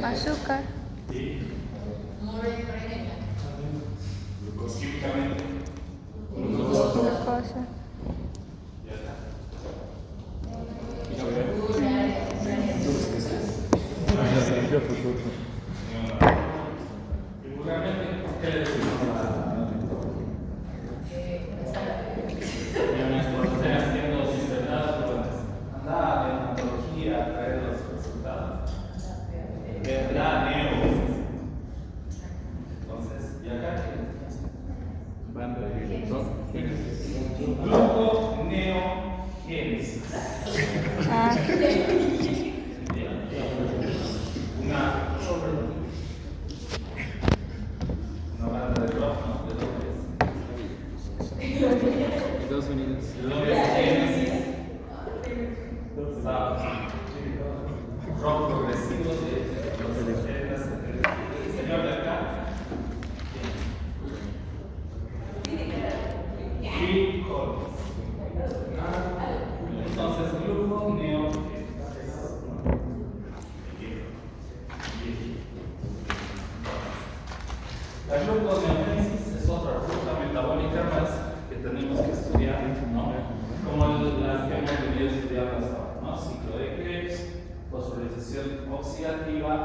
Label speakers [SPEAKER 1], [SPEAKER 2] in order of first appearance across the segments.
[SPEAKER 1] azúcar.
[SPEAKER 2] Químicamente.
[SPEAKER 1] Glucosa.
[SPEAKER 2] Ya está. Vulgarmente, ¿qué le decimos? Estén haciendo sus verdades, anda en antología a traer los resultados. Verdad, neogénesis. Entonces, ¿y acá qué? Gluconeogénesis.
[SPEAKER 1] Ah,
[SPEAKER 2] Una banda de rock, ¿no? De
[SPEAKER 3] Estados Unidos.
[SPEAKER 2] Génesis. Rock progresivo de los 70s. Señor de acá. Phil Collins. Entonces, gluconeogénesis. La gluconeogénesis es otra ruta metabólica más que tenemos que estudiar, ¿no? Como las que hemos venido estudiando hasta ahora, ¿no? Ciclo de Krebs, fosforilación oxidativa,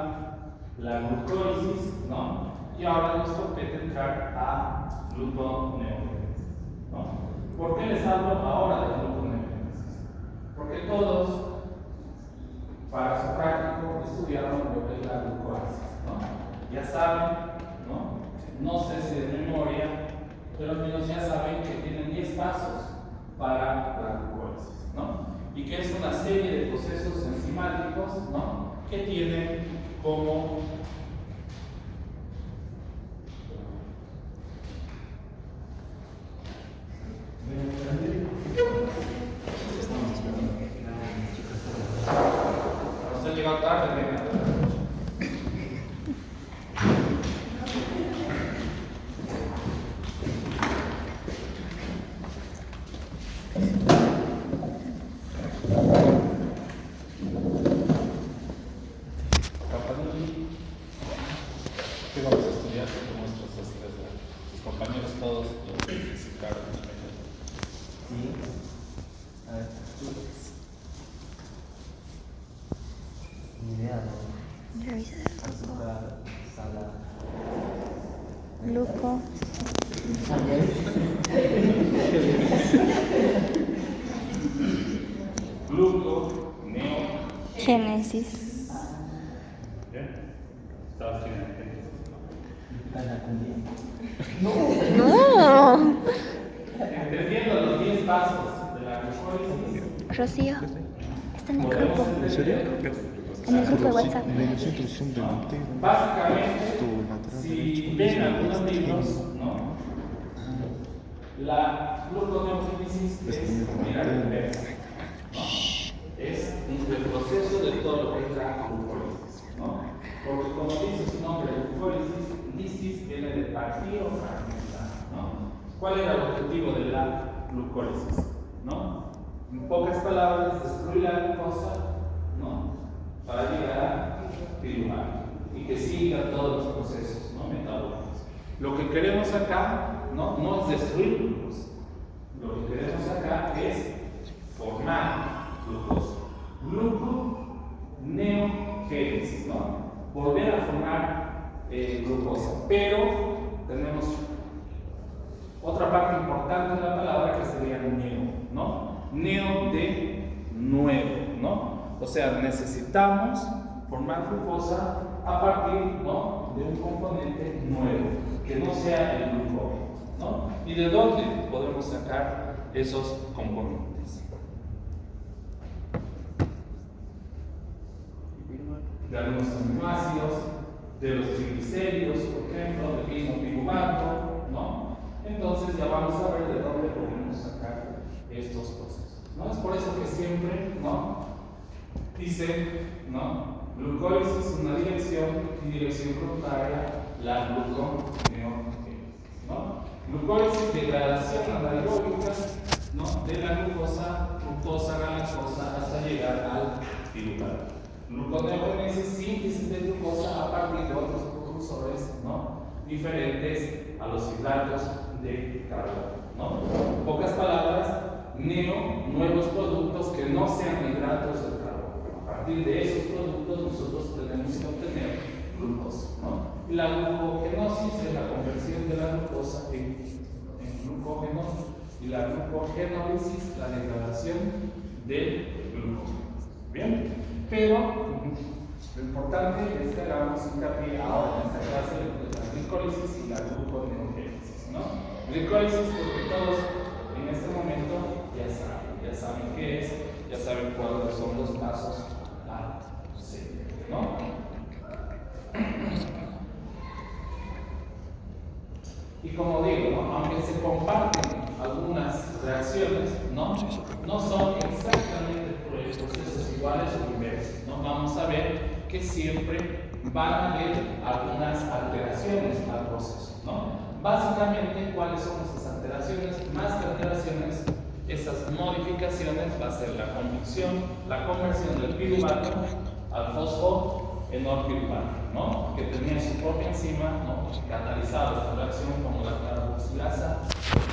[SPEAKER 2] la glucólisis, ¿no? Y ahora nos compete entrar a gluconeogénesis, ¿no? ¿Por qué les hablo ahora de gluconeogénesis? Porque todos, para su práctico, estudiaron lo que es la glucólisis, ¿no? Ya saben, ¿no? No sé si de memoria, pero al menos ya saben que tienen 10 pasos para la glucólisis, ¿no? Y que es una serie de procesos enzimáticos, ¿no? Que tienen como usted llegó tarde, venga. ¿Qué vamos a estudiar con nuestros sus compañeros todos los físicos?
[SPEAKER 3] Sí. A ver, ni idea, ¿no?
[SPEAKER 1] revisa el
[SPEAKER 3] Azúcar, sal,
[SPEAKER 1] gluco. Génesis.
[SPEAKER 2] ¿Estabas quién?
[SPEAKER 1] No.
[SPEAKER 2] Entendiendo los 10 pasos de la glucólisis,
[SPEAKER 1] Rocío. Está en el grupo.
[SPEAKER 4] ¿En serio?
[SPEAKER 1] En el grupo de WhatsApp.
[SPEAKER 4] Los centros son delantero.
[SPEAKER 2] básicamente,
[SPEAKER 4] lateral
[SPEAKER 2] si
[SPEAKER 4] derecho,
[SPEAKER 2] ven
[SPEAKER 4] izquierdo,
[SPEAKER 2] algunos libros, ¿no? La
[SPEAKER 4] Este
[SPEAKER 2] gluconeogénesis es, mira, es el proceso de todo lo que es la glucólisis, ¿no? Porque como dice su nombre, glucólisis, lisis viene de partir o fragmentar, ¿no? ¿Cuál era el objetivo de la glucólisis? ¿No? En pocas palabras, destruir la glucosa, ¿no? Para llegar a diluir y que siga todos los procesos, ¿no? Metabólicos. Lo que queremos acá, ¿no? No es destruir glucosa. Lo que queremos acá es formar glucosa. Gluconeogénesis, ¿no? Volver a formar glucosa. Pero tenemos otra parte importante de la palabra que sería neo, ¿no? Neo de nuevo, ¿no? O sea, necesitamos formar glucosa a partir, ¿no? De un componente nuevo, que no sea el glucógeno, ¿no? ¿Y de dónde podemos sacar esos componentes? De algunos aminoácidos, de los triglicéridos, por ejemplo, del mismo piruvato, ¿no? Entonces ya vamos a ver de dónde podemos sacar estos procesos, ¿no? Es por eso que siempre, ¿no? Dice, ¿no? Glucólisis una dirección y dirección contraria la gluconeogénesis, ¿no? Glucólisis, degradación anaeróbica, ¿no? De la glucosa galactosa hasta llegar al pirulato. Gluconeogénesis, síntesis de glucosa a partir de otros precursores, ¿no?, diferentes a los hidratos de carbono, ¿no? En pocas palabras, nuevos productos que no sean hidratos de carbono. A partir de esos productos nosotros tenemos que obtener glucosa, ¿no? Y la glucogenosis es la conversión de la glucosa en glucógeno, y la glucogenólisis, la degradación del glucógeno. Bien, pero lo importante es que hagamos hincapié ahora en esta clase de la glicólisis y la gluconeogénesis, ¿no? Glicólisis, porque todos en este momento ya saben qué es, ya saben cuáles son los pasos A, C, ¿no? Y como digo, ¿no?, aunque se comparten algunas reacciones, no son exactamente procesos iguales o inversos, ¿no? Vamos a ver que siempre van a haber algunas alteraciones al proceso, ¿no? Básicamente, ¿cuáles son esas alteraciones? Más que alteraciones, esas modificaciones va a ser la conversión del piruvato al fosfoenorpiruvato, ¿no?, que tenía su propia enzima, ¿no?, catalizada esta reacción como la carboxilasa,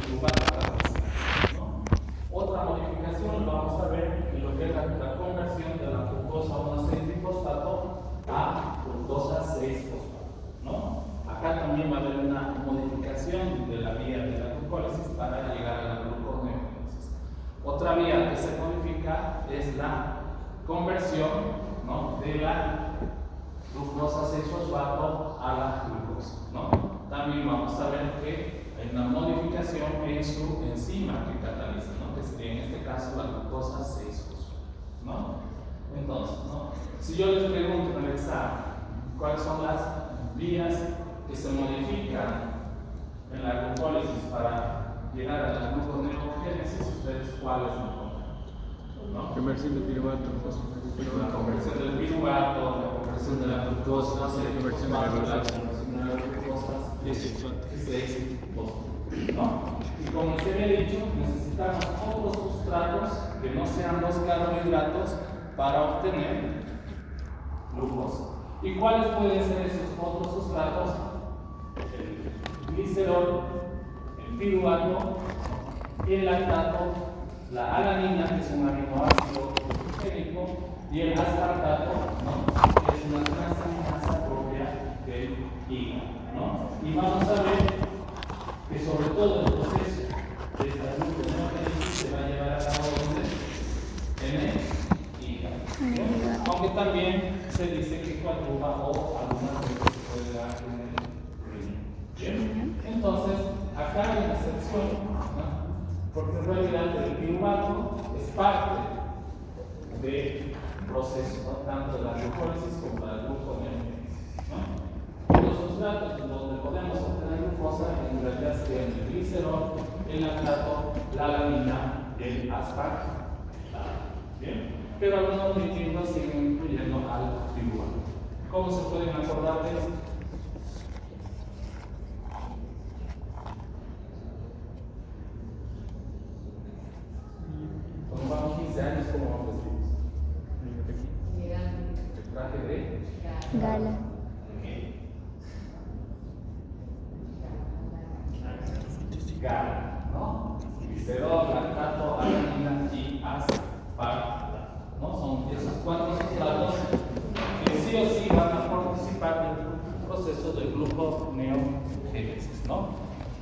[SPEAKER 2] piruvato carboxilasa, ¿no? Otra modificación lo vamos a ver en lo que es la conversión de la fructosa 1,6-trifosfato a fructosa 6-fosfato, ¿no? Acá también va a haber una modificación de la vía de la glucólisis para llegar a la gluconeogénesis. Otra vía que se modifica es la conversión, ¿no?, de la glucosa 6-fosfato a la glucosa, ¿no? También vamos a ver que hay una modificación en su enzima que cataliza, ¿no?, que sería en este caso la glucosa 6-fosfato, ¿no? Entonces, ¿no?, si yo les pregunto en el examen cuáles son las vías que se modifican en la glucólisis para llegar a la gluconeogénesis, ustedes cuáles me ponen, ¿no?
[SPEAKER 3] Conversión del piruvato,
[SPEAKER 2] La conversión del piruvato, la conversión de la glucosa, la conversión de la glucosa 6-fosfato, ¿no? Y como se había dicho, necesitamos otros sustratos que no sean los carbohidratos para obtener glucosa. ¿Y cuáles pueden ser esos otros sustratos? El glicerol, el piruvato, el lactato, la alanina, que es un aminoácido glucénico, y el aspartato, ¿no?, que es una transaminasa propia del hígado, ¿no? Y vamos a ver que sobre todo el proceso de esta gluconeogénesis se va a llevar a cabo en el hígado, ¿no? Aunque también se dice que coadyuva o algunas veces se puede dar en el riñón. Bien, entonces acá hay una excepción, ¿no?, porque en realidad el piruvato es parte del proceso, ¿no?, tanto de la glucólisis como de la gluconeogénesis, ¿no? Los sustratos donde podemos obtener glucosa en realidad serían el glicerol, el lactato, la alanina, el aspartato. Bien, pero algunos líquidos siguen incluyendo al piruvato. ¿Cómo se pueden acordar de esto? Cuando vamos 15 años, ¿cómo vamos vestidos? El traje de
[SPEAKER 1] Gala.
[SPEAKER 2] Gala, ¿no? Glicerol, lactato, alanina y aspartato, ¿no? Son esos cuatro sustratos que sí o sí van a participar del proceso de gluconeogénesis, ¿no?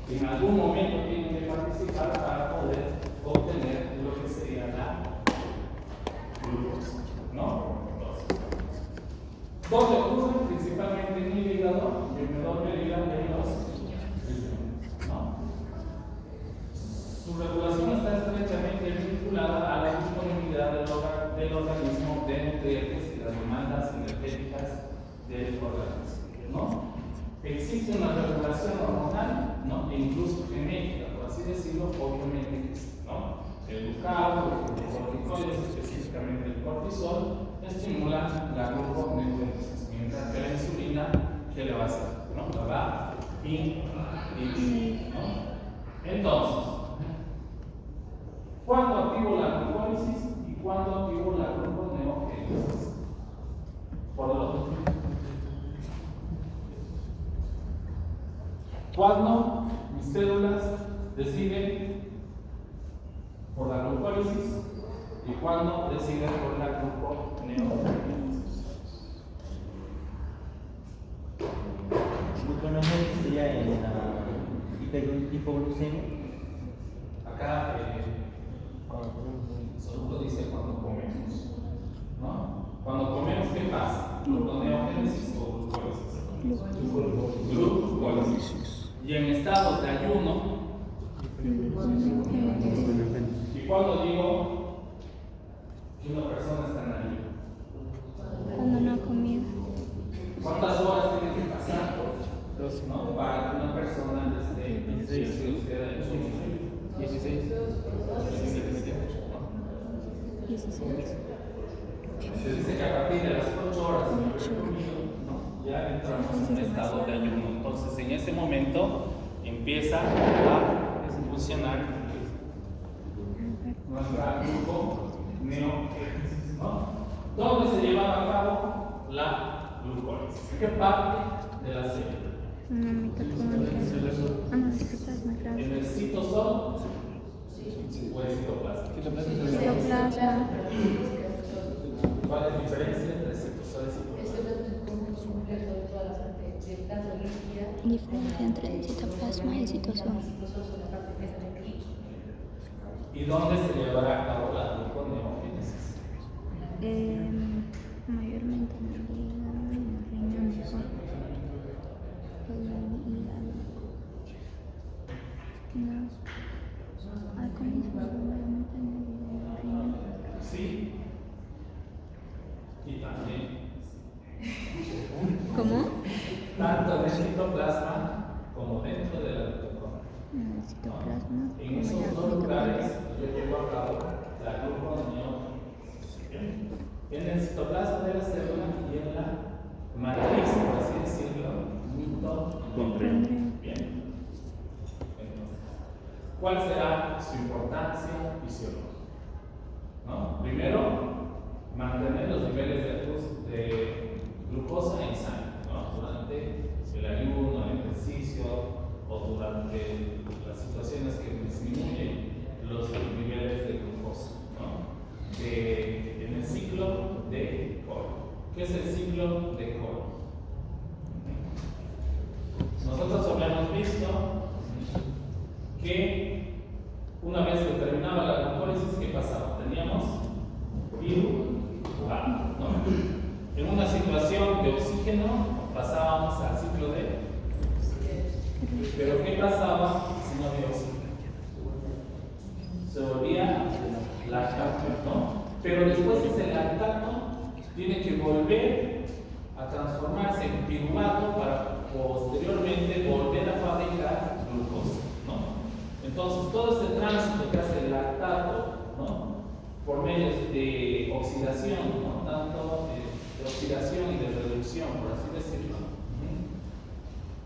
[SPEAKER 2] En algún momento tienen que participar para poder obtener lo que sería la glucosa, ¿no? ¿Dónde ocurren? Principalmente en el hígado y en menor medida en los riñones, ¿no? Su regulación está estrechamente vinculada a la disponibilidad del organismo de nutrientes y las demandas energéticas del organismo, ¿no? Existe una regulación hormonal, ¿no?, e incluso genética, por así decirlo, obviamente existe, ¿no? El glucagón, los corticoides, específicamente el cortisol, estimulan la gluconeogénesis, mientras que la insulina, ¿qué le va a hacer? ¿No? La va a inhibir, ¿no? Entonces, ¿cuándo activo la glucólisis y cuándo activo la gluconeogénesis? cuando mis células deciden por la glucólisis y cuando deciden por la gluconeogénesis.
[SPEAKER 3] Gluconeogénesis sería en la hipoglucemia.
[SPEAKER 2] Acá solo dice cuando comemos, ¿no? Cuando comemos, ¿qué pasa? ¿Gluconeogénesis o glucólisis? Glucólisis. Y en estados de ayuno, y cuando digo que una persona está en ayuno,
[SPEAKER 1] Cuando no ha comido.
[SPEAKER 2] ¿cuántas horas tiene que pasar, ¿no? Para que una persona esté 16.
[SPEAKER 1] 16.
[SPEAKER 2] Se dice que a partir de las 8 horas de haber comido, ¿no? Ya entramos en un estado de ayuno. Entonces, en ese momento empieza a funcionar nuestra gluconeogénesis, ¿no? ¿Dónde se lleva a cabo la glucólisis? ¿En qué parte de la célula?
[SPEAKER 1] Una mitocondria. No, citoplasma, claro.
[SPEAKER 2] ¿En el citosol o el citoplasma?
[SPEAKER 1] Citoplasma.
[SPEAKER 2] ¿Cuál es la diferencia entre citosol y citoplasma?
[SPEAKER 1] Diferencia entre citoplasma y citosol.
[SPEAKER 2] ¿Y dónde se llevará a cabo la gluconeogénesis?
[SPEAKER 1] Mayormente en el hígado, en los riñones. En el hígado. No. Al comienzo mayormente en el hígado, en los riñones.
[SPEAKER 2] Sí. Y también.
[SPEAKER 1] ¿Cómo?
[SPEAKER 2] Tanto en el citoplasma como dentro de la mitocondria.
[SPEAKER 1] En el citoplasma.
[SPEAKER 2] En esos dos lugares yo llevo a cabo la gluconeogénesis. En el citoplasma de la célula y en la matriz, por así decirlo, mitocondria. Bien. Entonces, ¿cuál será su importancia fisiológica? ¿No? Primero, mantener los niveles de glucosa en sangre, ¿no? Durante el ayuno, el ejercicio o durante las situaciones que disminuyen los niveles de glucosa, ¿no? En el ciclo de Cole. ¿Qué es el ciclo de Cole? Nosotros habíamos visto que una vez que terminaba la glucólisis, ¿qué pasaba? Teníamos piruvato, ¿no? En una situación de oxígeno pasábamos al ciclo de. Pero ¿qué pasaba si no había oxígeno? Se volvía lactato, ¿no? Pero después ese lactato tiene que volver a transformarse en piruvato para posteriormente volver a fabricar glucosa, ¿no? Entonces todo ese tránsito que hace el lactato, ¿no? Por medios de oxidación, ¿no? Tanto de oxidación y de reducción, por así decirlo,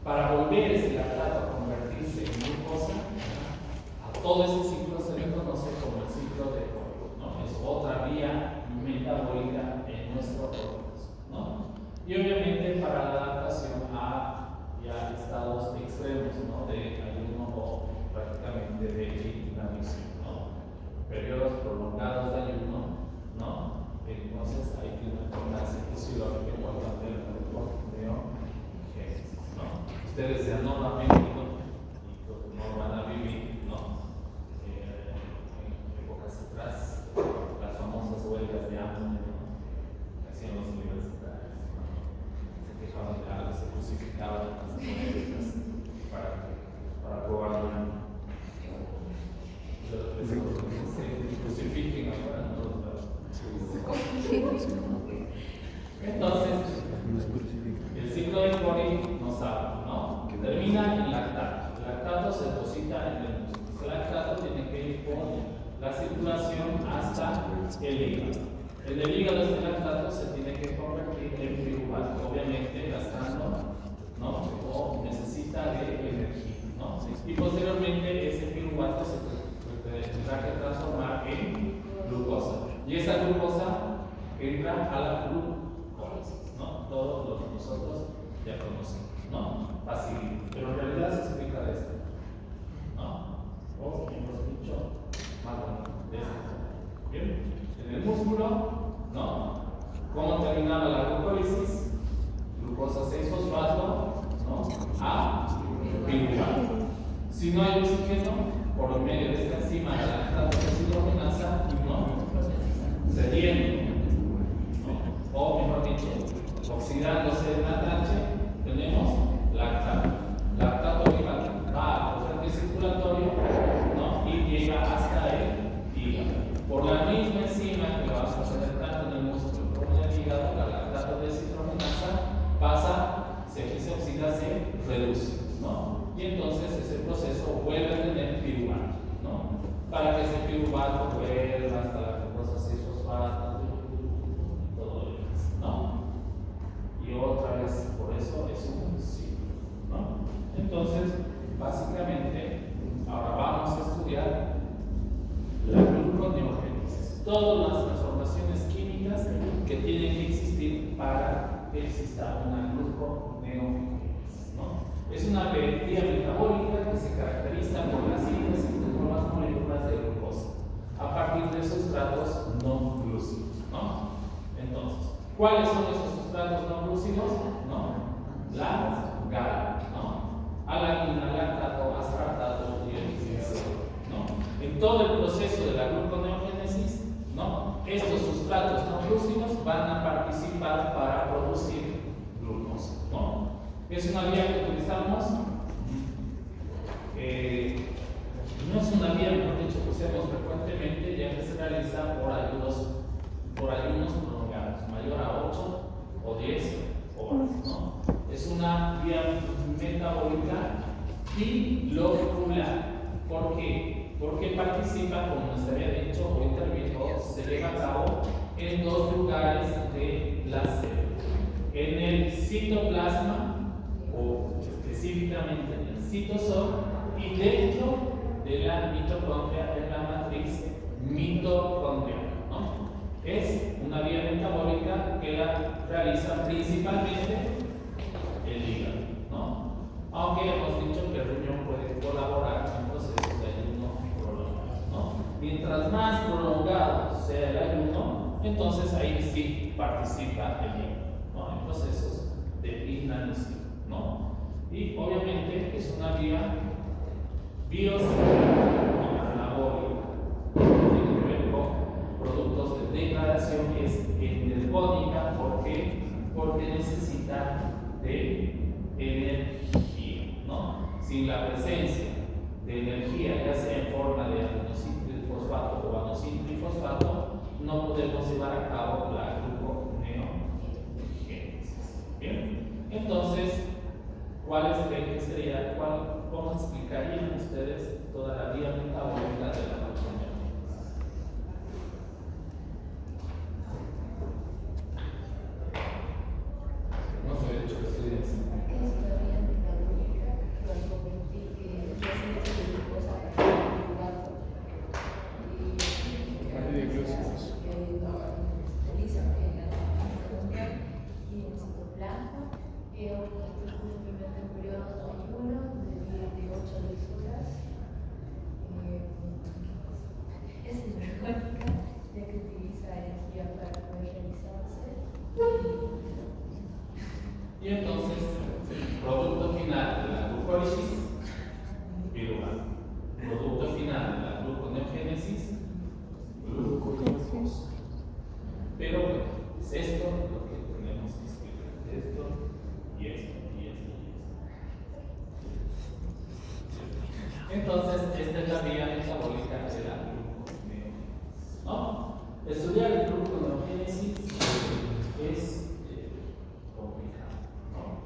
[SPEAKER 2] para volver ese lactato a convertirse en glucosa, a todo ese ciclo se le conoce como el ciclo de Cole, ¿no? Es otra vía metabólica en nuestro organismo, ¿no? Y obviamente para la adaptación a ya estados extremos, ¿no? De ayuno o prácticamente de inanición, ¿no? Periodos prolongados de ayuno, ¿no? Entonces hay una importancia fisiológica importante en el gluconeogénesis, ¿no? Ustedes ya no han vivido y no van a vivir, ¿no? En épocas atrás, las famosas huelgas de hambre, ¿no? Que hacían los universitarios, ¿no? Se quejaban de algo, se crucificaban en las huelgas para probar una. Se crucifiquen ahora en todos lados. Entonces, el ciclo de Cole nos habla, ¿no? Que termina en lactato. El lactato se deposita en el músculo. El lactato tiene que ir con la circulación hasta el hígado. En el hígado este lactato se tiene que convertir en piruvato, obviamente gastando, ¿no? O necesita de energía, ¿no? Y posteriormente ese piruvato se tendrá que transformar en glucosa. Y esa glucosa entra a la glucólisis, ¿no? Todo lo que nosotros ya conocemos, ¿no? Fácil. Pero en realidad se explica ¿Cómo terminaba la glucólisis? Glucosa 6-fosfato, ¿no? A piruvato. Si no hay oxígeno, por medio de esta enzima, la lactato deshidrogenasa, ¿no? Cediendo, ¿no? O mejor dicho, oxidándose en la tache, tenemos lactato. Lactato que va al torrente circulatorio, ¿no? Y llega hasta el hígado. Por la misma enzima que lo vamos a hacer tanto en el músculo como en el hígado, la lactato deshidrogenasa pasa, se oxida, se reduce, ¿no? Y entonces ese proceso vuelve a tener piruvato, ¿no? Para que ese piruvato vuelva hasta la glucosa 6-fosfato, todo lo demás, ¿no? Y otra vez, por eso es un ciclo, ¿no? Entonces, básicamente, ahora vamos a estudiar la gluconeogénesis, todas las transformaciones químicas que tienen que existir para que exista una gluconeogénesis, ¿no? Es una vía metabólica que se caracteriza por la síntesis de nuevas moléculas de glucosa a partir de sustratos no glúcidos, ¿no? Entonces, ¿cuáles son esos sustratos no glúcidos? ¿No? La GAL, ¿no? Alanina, lactato, aspartato y el glicerol, ¿no? En todo el proceso de la gluconeogénesis, ¿no? Estos sustratos no glúcidos van a participar para producir glucosa, ¿no? Es una vía que utilizamos, no es una vía, mejor dicho, que usemos frecuentemente, ya que se realiza por ayunos prolongados, mayor a 8 o 10 horas, ¿no? Es una vía metabólica bilocular. ¿Por qué? Porque participa, como les había dicho o intervino, se lleva a cabo en dos lugares de la célula: en el citoplasma, o específicamente en el citosol, y dentro de la mitocondria, en la matriz mitocondrial, ¿no? Es una vía metabólica que la realiza principalmente el hígado, ¿no? Aunque hemos dicho que el riñón puede colaborar en procesos de ayuno prolongado, ¿no? Mientras más prolongado sea el ayuno, entonces ahí sí participa el hígado, ¿no? En procesos de inanición, ¿no? Y obviamente es una vía biosimilar, anabólica, tiene que ver con productos de degradación, es energónica. ¿Por qué? Porque necesita de energía, ¿no? Sin la presencia de energía, ya sea en forma de aminocintrifosfato o aminocintrifosfato, no podemos llevar a cabo la gluconeogénesis. Bien, entonces, ¿cuáles creen que sería, cómo explicarían ustedes toda la vía metabólica de la gluconeogénesis? No se había dicho que estudien así. Y entonces, producto final de la glucólisis, piruvato. Producto final de la gluconeogénesis, glucosa. Pero bueno, es esto lo que tenemos que explicar. Esto y esto y esto y esto. Entonces, esta es la vía metabólica de la gluconeogénesis, ¿no? Estudiar el gluconeogénesis es complicado, ¿no?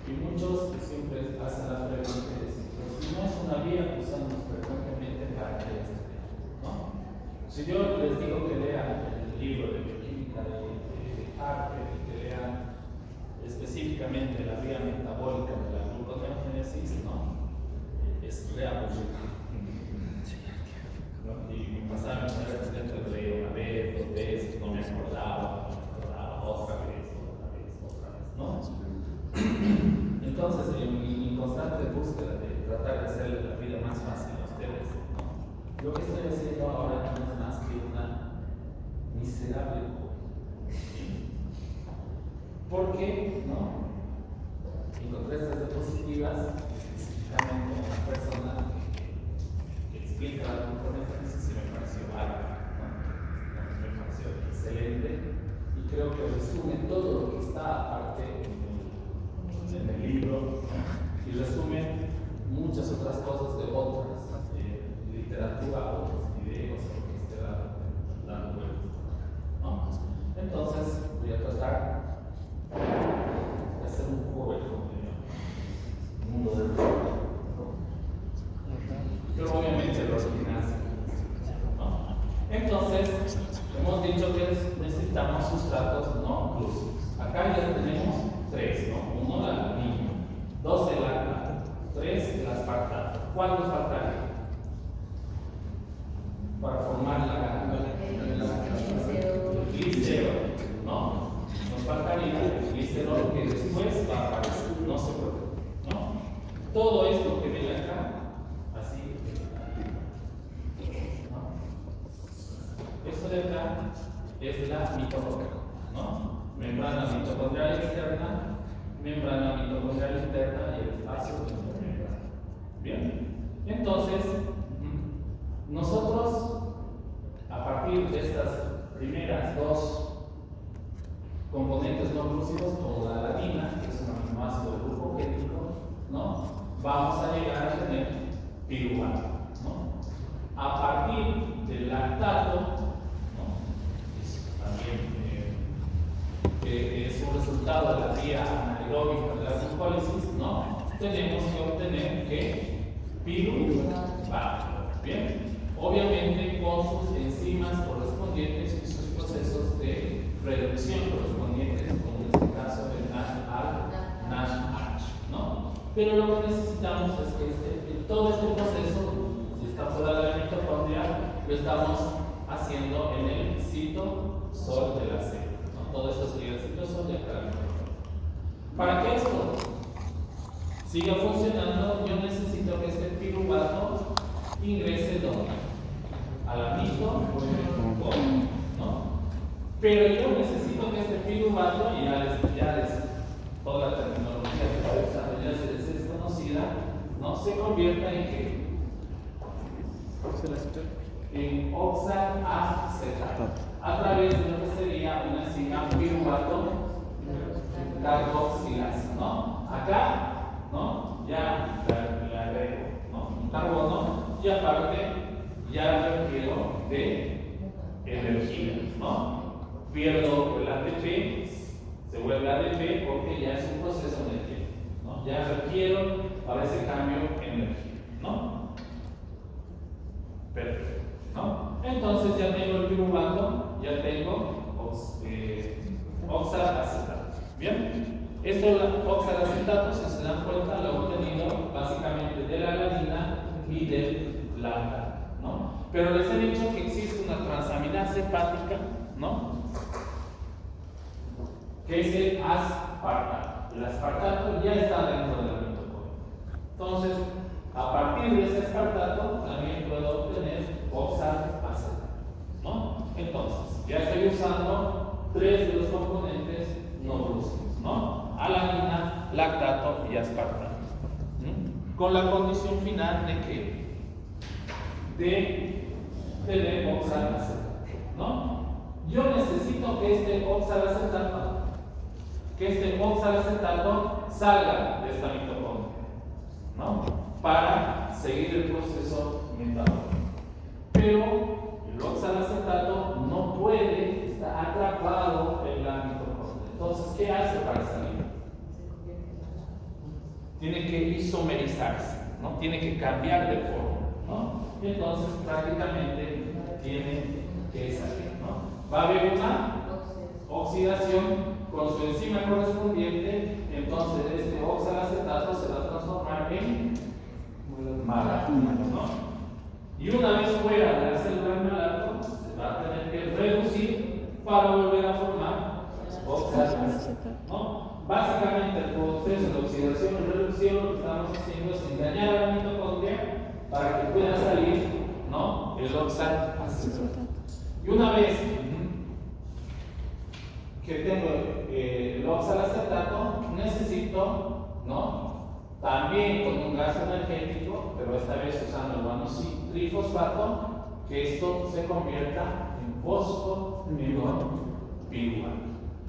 [SPEAKER 2] Y muchos siempre hacen la pregunta de si no es una vía que usamos frecuentemente para que estudiar, ¿no? Si yo les digo que lean el libro de bioquímica de Harper y que lean específicamente la vía metabólica de la gluconeogénesis, ¿no? Es reaburrido. ¿No? Y me pasaba a de repente lo leí una vez, dos veces, no me acordaba, otra vez, ¿no? Entonces, en mi constante búsqueda de tratar de hacerles la vida más fácil a ustedes, ¿no? Lo que estoy haciendo ahora no es más que una miserable copia. Porque, ¿no? Encontré estas diapositivas, específicamente una persona que explica la conferencia, si me pareció bárbaro, ¿no? Me pareció excelente y creo que resume todo lo que está aparte en el libro, ¿no? Y resume muchas otras cosas de otras literatura, otros videos, lo que esté dando vueltas, ¿no? Entonces voy a tratar de hacer un poco el mundo del pero obviamente lo original, ¿no? Entonces hemos dicho que necesitamos sustratos no clusivos. Acá ya tenemos tres, ¿no? Uno la aluminio, dos el lactato, tres el aspartato. ¿Cuál nos faltaría para formar la el glicerol, ¿no? Nos faltaría el glicerol que después va a aparecer, no se preocupe, ¿no? Todo esto que ven acá, así, ¿no? Esto de acá es la mitocondria, ¿no? Membrana mitocondrial externa, membrana mitocondrial interna y el espacio intermembrana. Bien, entonces, nosotros, a partir de estas primeras dos componentes no clusivos, como la alanina, que es un aminoácido del grupo químico, ¿no? Vamos a llegar a tener piruvato, ¿no? A partir del lactato, ¿no? Es también es un resultado de la vía anaeróbica de la glucólisis, ¿no? Tenemos que obtener que piruvato, ¿bien? Obviamente con sus enzimas correspondientes y sus procesos de reducción correspondientes, como en este caso el NASH, ¿no? Pero lo que necesitamos es que todo este proceso, si está fuera de la mitocondria, lo estamos haciendo en el citosol de la célula, ¿no? Todo esto sería el citosol de la mitocondria. Para que esto siga funcionando, yo necesito que este piruvato ingrese ¿dónde? A la mitocondria, ¿no? Pero yo necesito que este piruvato, y toda la terminología que estoy usando ya es desconocida, ¿no? Se convierta en ¿qué? En oxalacetato, a través de lo que sería una enzima piruvato carboxilasa, ¿no? Acá, ¿no? Ya le agrego, ¿no? Un carbono y aparte ya requiero de energía, ¿no? Pierdo el ATP, se vuelve ADP porque ya es un proceso energético, ¿no? Ya requiero para ese cambio energía, ¿no? Perfecto, ¿no? Entonces ya tengo el piruvato, ya tengo oxalacetato. Bien, esto oxalacetato, si se dan cuenta, lo he obtenido básicamente de la alanina y del lactato, ¿no? Pero les he dicho que existe una transaminasa hepática, ¿no? Que es el aspartato. El aspartato ya está dentro de la mitocondria. Entonces, a partir de ese aspartato también puedo obtener oxalacetato, ¿no? Entonces, ya estoy usando tres de los componentes no clusivos, ¿no? Alanina, lactato y aspartato. Con la condición final de que de tener oxalacetato, ¿no? Yo necesito que este oxalacetato salga de esta mitocondria, ¿no? Para seguir el proceso metabólico. Pero el oxalacetato no puede estar atrapado en la mitocondria. Entonces, ¿qué hace para salir? Tiene que isomerizarse, ¿no? Tiene que cambiar de forma, ¿no? Y entonces prácticamente tiene que salir, ¿no? Va a haber una oxidación con su enzima correspondiente, entonces este oxalacetato se va a transformar en malato, ¿no? Y una vez fuera de la célula malato, se va a tener que reducir para volver a formar oxalacetato, ¿no? Básicamente el proceso de oxidación y reducción lo que estamos haciendo es engañar a la mitocondria para que pueda salir, ¿no? El oxalacetato. Y una vez que tengo el oxalacetato, necesito, ¿no? También con un gas energético, pero esta vez usando el guanosil-trifosfato, que esto se convierta en fosfopiruvate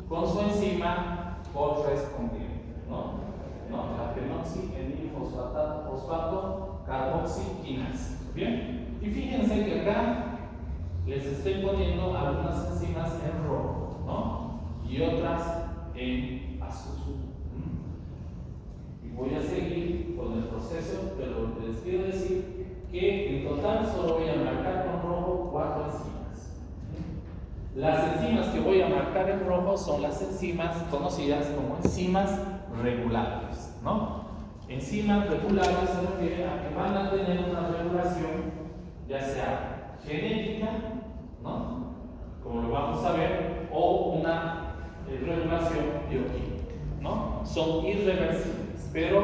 [SPEAKER 2] con su enzima correspondiente, ¿no? La fenoxi-N-fosfato carboxiquinasa. Bien, y fíjense que acá les estoy poniendo algunas enzimas en rojo, ¿no? Y otras en azul. Y voy a seguir con el proceso, pero les quiero decir que en total solo voy a marcar con rojo 4 enzimas. Las enzimas que voy a marcar en rojo son las enzimas conocidas como enzimas regulables, ¿no? Enzimas regulables se refiere a que van a tener una regulación, ya sea genética, ¿no? Como lo vamos a ver, o una regulación bioquímica, ¿no? Son irreversibles, pero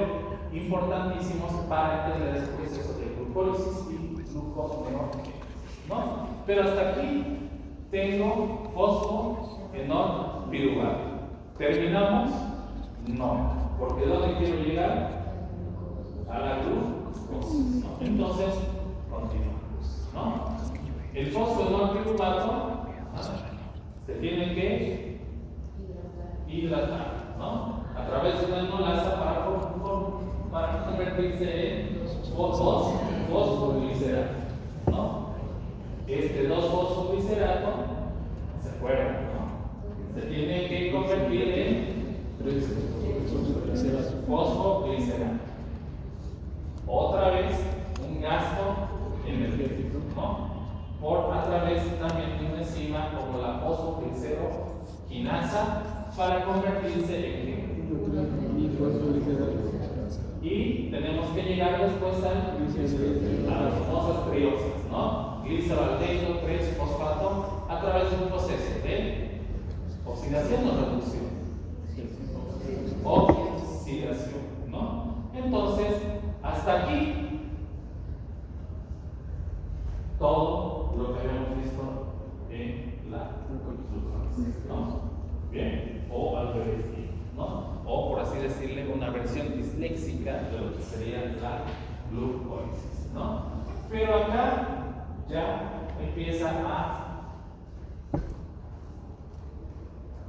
[SPEAKER 2] importantísimos para entender el proceso de glucólisis y gluconeogénesis, ¿no? Pero hasta aquí tengo fosfoenolpiruvate. ¿Terminamos? No, porque ¿dónde quiero llegar? A la glucosa, ¿no? Entonces, continuamos, ¿no? El fosfoenolpiruvato se tiene que hidratar, ¿no? A través de una enolasa para convertirse en fosfoglicerato, ¿no? Este 2-fosfoglicerato, ¿se acuerdan, no? Se tiene que convertir en fosfoglicerato. Otra vez un gasto energético, ¿no? A través también de una enzima como la fosfogliceroquinasa para convertirse en ¿qué? Y tenemos que llegar después a las famosas triosas, ¿no? Gliceraldehído 3-fosfato a través de un proceso de oxidación o reducción. Oxidación, ¿no? Entonces, hasta aquí todo lo que habíamos visto en la glucosa, ¿no? Bien, o al revés, ¿no? O por así decirle, una versión disléxica de lo que sería la glucólisis, ¿no? Pero acá ya empieza a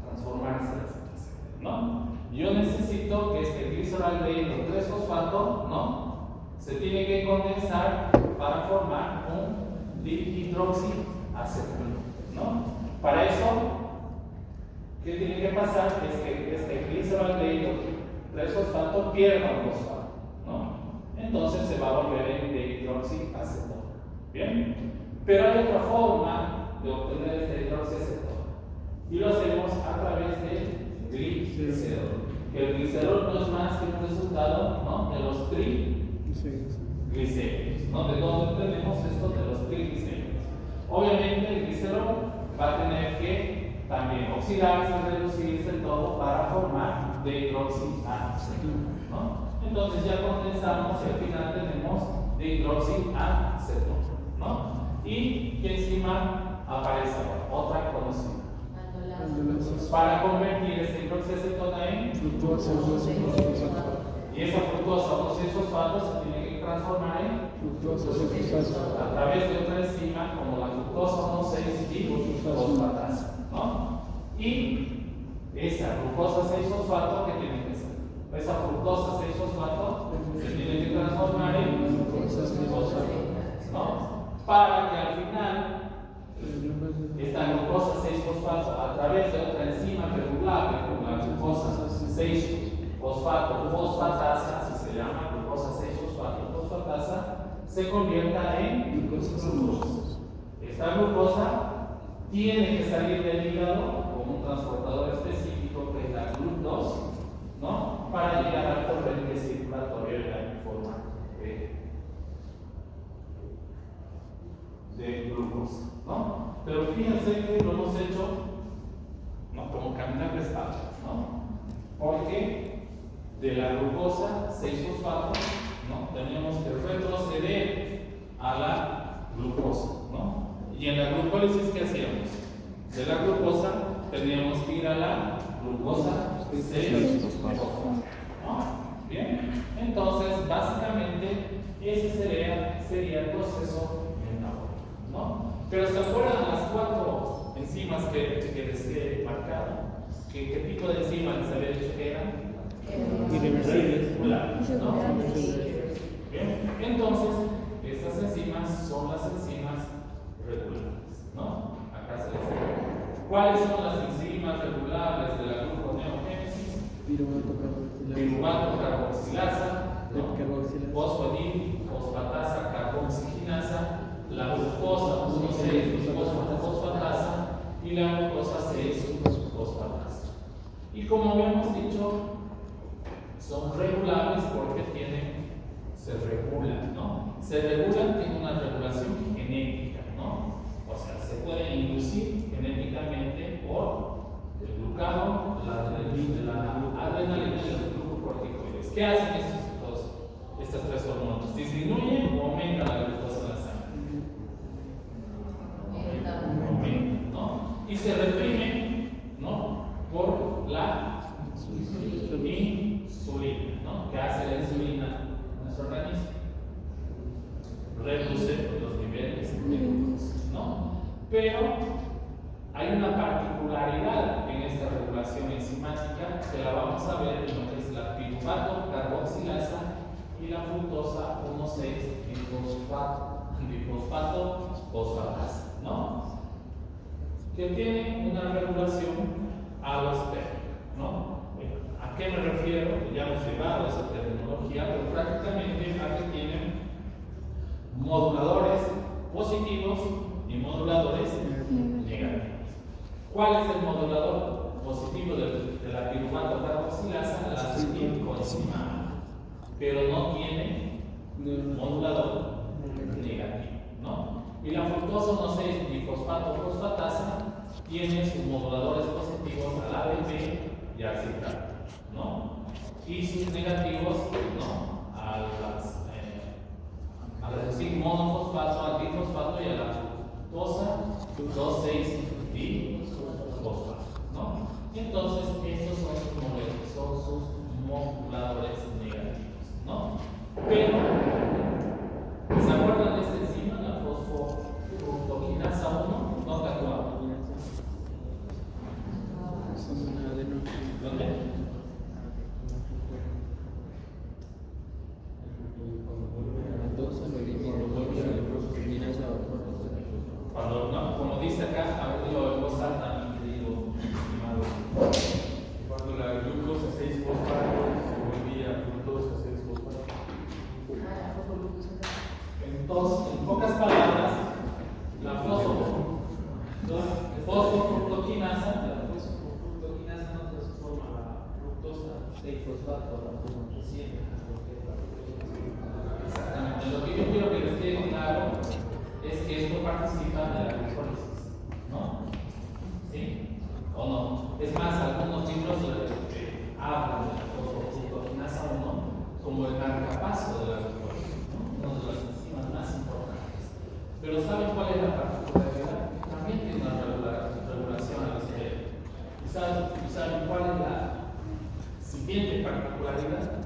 [SPEAKER 2] transformarse la situación, ¿no? Yo necesito que este gliceraldehído 3-fosfato, ¿no? Se tiene que condensar para formar un dihidroxiacetona, ¿no? Para eso, ¿qué tiene que pasar? Es que este gliceraldehído 3-fosfato pierda un fosfato, ¿no? Entonces se va a volver en dihidroxiacetona. ¿Bien? Pero hay otra forma de obtener este hidroxiacetona y lo hacemos a través del glicerol. El glicerol no es más que un resultado, ¿no? De los triglicéridos, ¿no? ¿De dónde tenemos esto? De los triglicéridos. Obviamente el glicerol va a tener que también oxidarse, reducirse todo para formar dihidroxiacetona, ¿no? Entonces ya condensamos y al final tenemos dihidroxiacetona, ¿no? Y que encima aparece otra conocida para convertir este hidroxiacetona en fructosa. Y esa fructosa o 6-fosfato se tiene que transformar en fructosa a través de otra enzima como la fructosa 1,6-fosfatasa, ¿no? Y esa glucosa 6-fosfato, ¿qué tiene que ser? Esa fructosa 6-fosfato se tiene que transformar en glucosa, ¿no? Para que al final esta glucosa 6-fosfato a través de otra enzima regulable como la glucosa 6-fosfato fosfatasa, así se llama, glucosa 6-fosfato fosfatasa, se convierta en glucosa. Esta glucosa tiene que salir del hígado con un transportador específico que es la GLUT2, ¿no? Para llegar al torrente circulatorio en forma de glucosa, ¿no? Pero fíjense que lo hemos hecho, ¿no? Como caminar de espaldas, ¿no? Porque de la glucosa 6-fosfato, ¿no? Tenemos que retroceder a la glucosa, ¿no? Y en la glucólisis, ¿qué hacíamos? De la glucosa teníamos que ir a la glucosa 6-fosfato. ¿No? Bien, entonces básicamente ese sería el proceso metabólico, ¿no? Pero ¿se acuerdan las 4 enzimas que les he marcado? ¿Qué tipo de enzimas les había dicho que eran?
[SPEAKER 3] Irreversibles.
[SPEAKER 2] Regulares, ¿no? Bien, entonces estas enzimas son las enzimas regulares, ¿no? Acá se les dice. ¿Cuáles son las enzimas regulares de la gluconeogénesis? Piruvato carboxilasa, fosfodil, fosfatasa, carboxigenasa, la glucosa 1,6-fosfatasa y la glucosa 6-fosfatasa. Y como habíamos dicho, son regulables porque se regulan, ¿no? Se regulan, tienen una regulación genética, ¿no? O sea, se pueden inducir genéticamente por el glucagón, la adrenalina y los glucocorticoides. ¿Qué hacen estas 3 hormonas? ¿Disminuyen o aumentan la glucosa en la sangre? Aumentan, ¿no? Y se reprimen, ¿no? Por la insulina, ¿no? ¿Qué hace la insulina en nuestro organismo? Reduce los niveles de glucosa, ¿no? Pero hay una particularidad en esta regulación enzimática que la vamos a ver en lo que es la piruvato carboxilasa y la fructosa 1,6-difosfato fosfatasa, ¿no? Que tienen una regulación alostérica, ¿no? ¿A qué me refiero? Ya hemos llegado a esa terminología, pero prácticamente a que tienen moduladores positivos y moduladores negativos. ¿Cuál es el modulador positivo de la piruvato carboxilasa? La acetilcoenzima, pero no tiene modulador negativo, ¿no? Y la fructosa 1,6-difosfato fosfatasa tiene sus moduladores positivos al ADP y al citrato, ¿no? Y sus negativos, ¿no? A las monofosfato, al difosfato y a la fructosa 2,6-difosfato, ¿no? Y entonces estos son sus moduladores negativos, ¿no? Pero, ¿se acuerdan de esta enzima, la fosfofructoquinasa 1? ¿Dónde actúa? ¿Dónde? Cuando, no, como dice acá, hablo en voz alta, mi querido estimado.
[SPEAKER 4] Cuando la glucosa 6-fosfato se volvía fructosa 6-fosfato.
[SPEAKER 2] Entonces, en pocas palabras, la fosfofructoquinasa
[SPEAKER 5] no transforma la fructosa 6-fosfato a la fructosa 7.
[SPEAKER 2] exactamente. Lo que yo quiero que les quede claro es que esto participa de la glucólisis, ¿no? ¿Sí? ¿O no? Es más, algunos libros hablan de la fosfofructoquinasa 1 como el marcapaso de la glucólisis, ¿no? Una de las enzimas más importantes. Pero ¿saben cuál es la particularidad? También tiene una regulación alostérica. ¿Y saben cuál es la siguiente particularidad?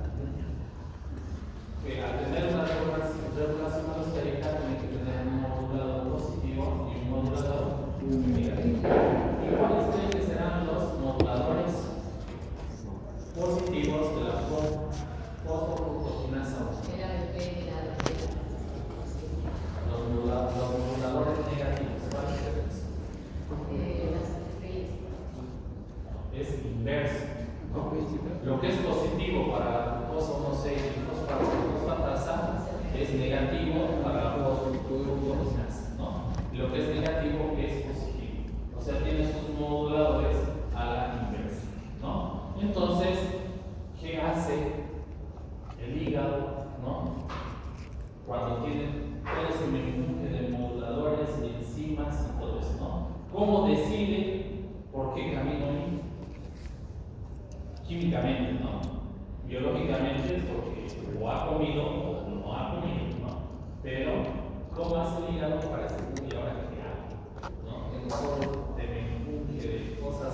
[SPEAKER 2] Que al tener una regulación alostérica tiene que tener un modulador positivo y un modulador negativo. ¿Y cuáles creen que serán los moduladores positivos de la fosfofructoquinasa 1? Los moduladores negativos, ¿cuáles creen? Es inverso, ¿no? Lo que es positivo para la glucosa 1,6-fosfatasa es negativo para la fosfofructoquinasa, ¿no? Lo que es negativo es positivo, o sea, tiene sus moduladores a la inversa, ¿no? Entonces, ¿qué hace el hígado, ¿no? Cuando tiene todo ese menjunje de moduladores y enzimas y todo eso, ¿no? ¿Cómo decide por qué camino ir? Químicamente, ¿no? Biológicamente es porque o ha comido o no ha comido, ¿no? Pero, ¿cómo hace el hígado para decir, uy, ahora qué hago? ¿No? En un de menjunje de cosas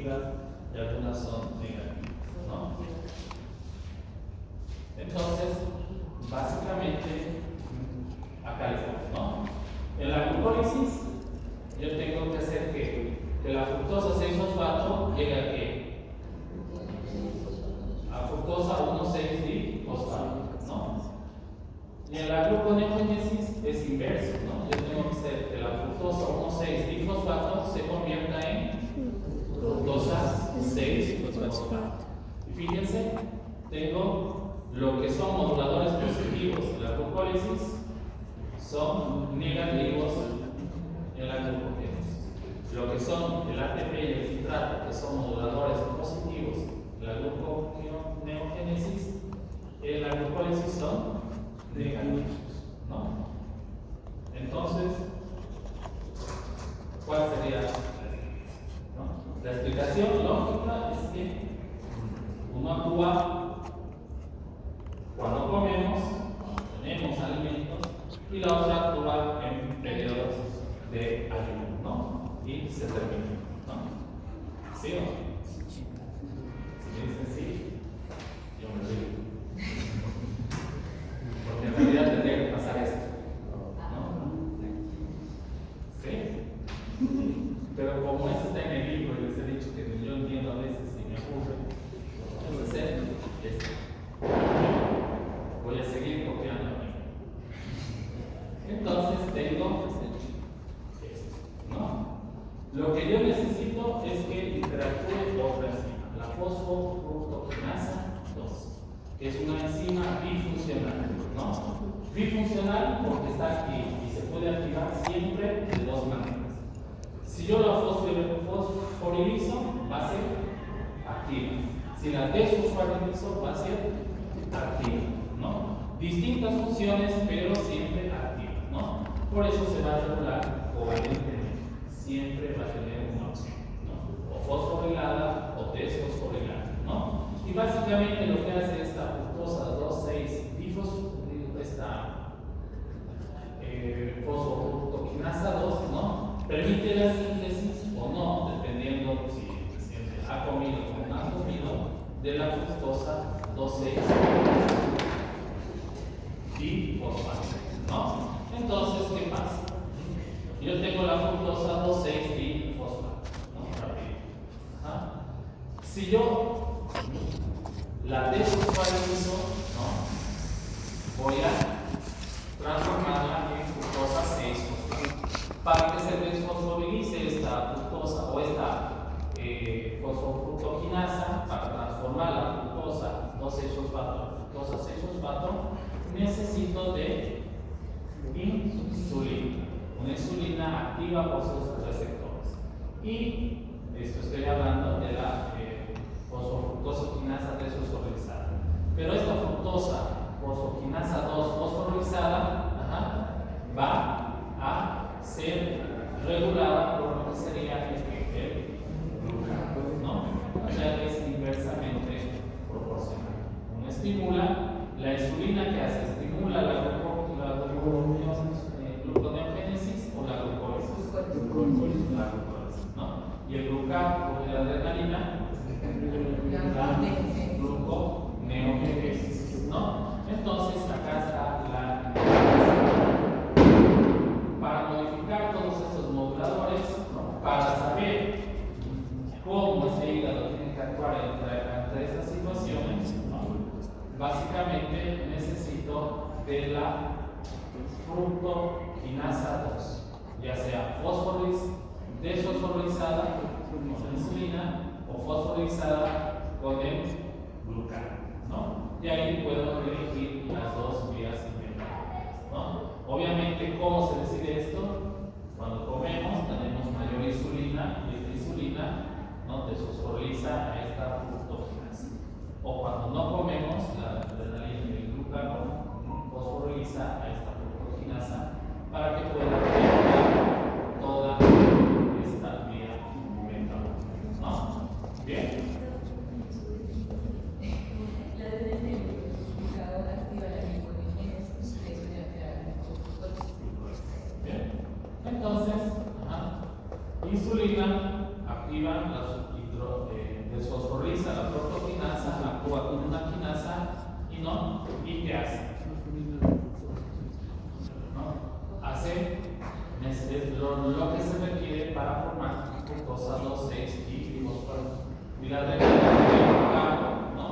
[SPEAKER 2] positivas y algunas son negativas, ¿no? Entonces, básicamente, acá les pongo, ¿no? En la glucólisis, yo tengo que hacer que la fructosa 6-fosfato llegue a qué? A fructosa 1,6-difosfato, ¿no? Y en la gluconeogénesis es inverso, ¿no? Yo tengo que hacer que la fructosa 1,6-difosfato se convierta en fructosa 6-fosfato. Y fíjense, tengo lo que son moduladores positivos de la glucólisis, son negativos en la glucogénesis. Lo que son el ATP y el citrato, que son moduladores positivos de la gluconeogénesis, en la glucólisis son negativos, ¿no? Entonces, ¿cuál sería la explicación lógica? Es que uno actúa cuando comemos, cuando tenemos alimentos, y la otra actúa en periodos de ayuno, ¿no? Y se termina, ¿no? ¿Sí o no? Si me dicen sí, yo me río. Porque en realidad tendría que pasar esto, ¿no? ¿Sí? Pero como eso está en el libro y les he dicho que yo entiendo a veces y me ocurre, entonces voy a seguir copiando a mí. Entonces tengo esto, ¿no? Lo que yo necesito es que interactúe otra enzima, la fosfofructoquinasa 2, que es una enzima bifuncional, ¿no? Bifuncional porque está aquí y se puede activar siempre de dos maneras. Si yo la fosforilizo, va a ser activa. Si la desfosforilizo, va a ser activa, ¿no? Distintas funciones, pero siempre activa, ¿no? Por eso se va a regular covalentemente. Siempre va a tener una opción, ¿no? O fosforilada o desfosforilada, ¿no? Y básicamente lo que hace esta fructosa 2,6-difosfato, esta fosfofructoquinasa 2, ¿no? Permite la síntesis o no, dependiendo si el paciente ha comido o no ha comido, de la fructosa 2,6-difosfato, ¿no? Entonces, ¿qué pasa? Yo tengo la fructosa 2,6-difosfato, ¿no? Rápido. Si yo la desfosforilizo, ¿no? Voy a transformarla en fructosa 6-fosfato. Para que se desfosforilice esta fructosa o esta fosfofructoquinasa, para transformar la fructosa 2,6-fosfato a fructosa 6-fosfato, necesito de insulina, una insulina activa por sus receptores. Y esto estoy hablando de la fosfofructoquinasa desfosforilizada. Pero esta fructosa fosfoquinasa 2 fosforilizada va a ser regulada por lo que sería el glucano, ¿no? O sea que es inversamente proporcional. Uno estimula, la insulina que hace, estimula la gluconeogénesis o la glucólisis. La glucólisis, ¿no? Y el glucano o la adrenalina, la gluconeogénesis, ¿no? Entonces acá está la para modificar todos estos moduladores, ¿no? Para saber cómo este hígado tiene que actuar entre estas situaciones, ¿no? Básicamente necesito de la fructoquinasa 2, ya sea desfosforilizada con la insulina o fosforilizada con el glucano, ¿no? Y ahí puedo elegir las dos vías inventarias, ¿no? Obviamente, ¿cómo se decide esto? Cuando comemos tenemos mayor insulina y esta insulina, ¿no?, desfosforiliza a esta fructoquinasa. O cuando no comemos, la adrenalina y el glucano fosforiliza a esta fructoquinasa para que pueda tener toda esta vía metabólica, ¿no? ¿Bien? Bien. Entonces, insulina activa las ¿qué hacen? ¿No? Hacen lo que se requiere para formar fructosa 2,6 y fosforo. Y la regla ¿no?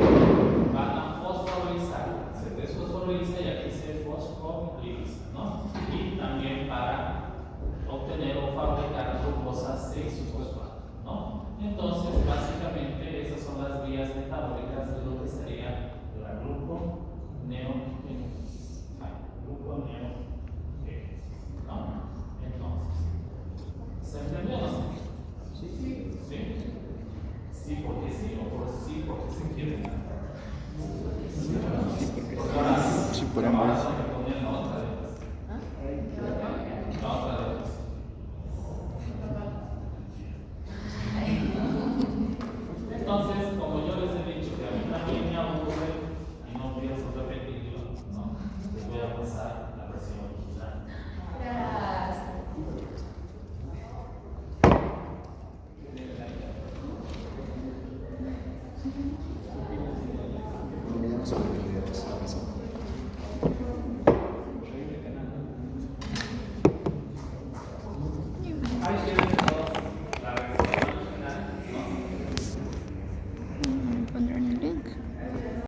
[SPEAKER 2] Van a fosforilizar, se desfosforiliza y aquí se fosforiliza, ¿no? Y también para obtener o fabricar glucosa 6-fosfato, ¿no? Entonces, básicamente, esas son las vías metabólicas de lo que sería la gluconeogénesis, ¿no? Entonces, ¿se entendió o no? Sí. ¿Sí? Sí, porque sí, o por sí, porque se quiere. Porque ahora,
[SPEAKER 1] Sí, por ambos.
[SPEAKER 2] ahora son que poner la otra de las. La otra de las. Entonces,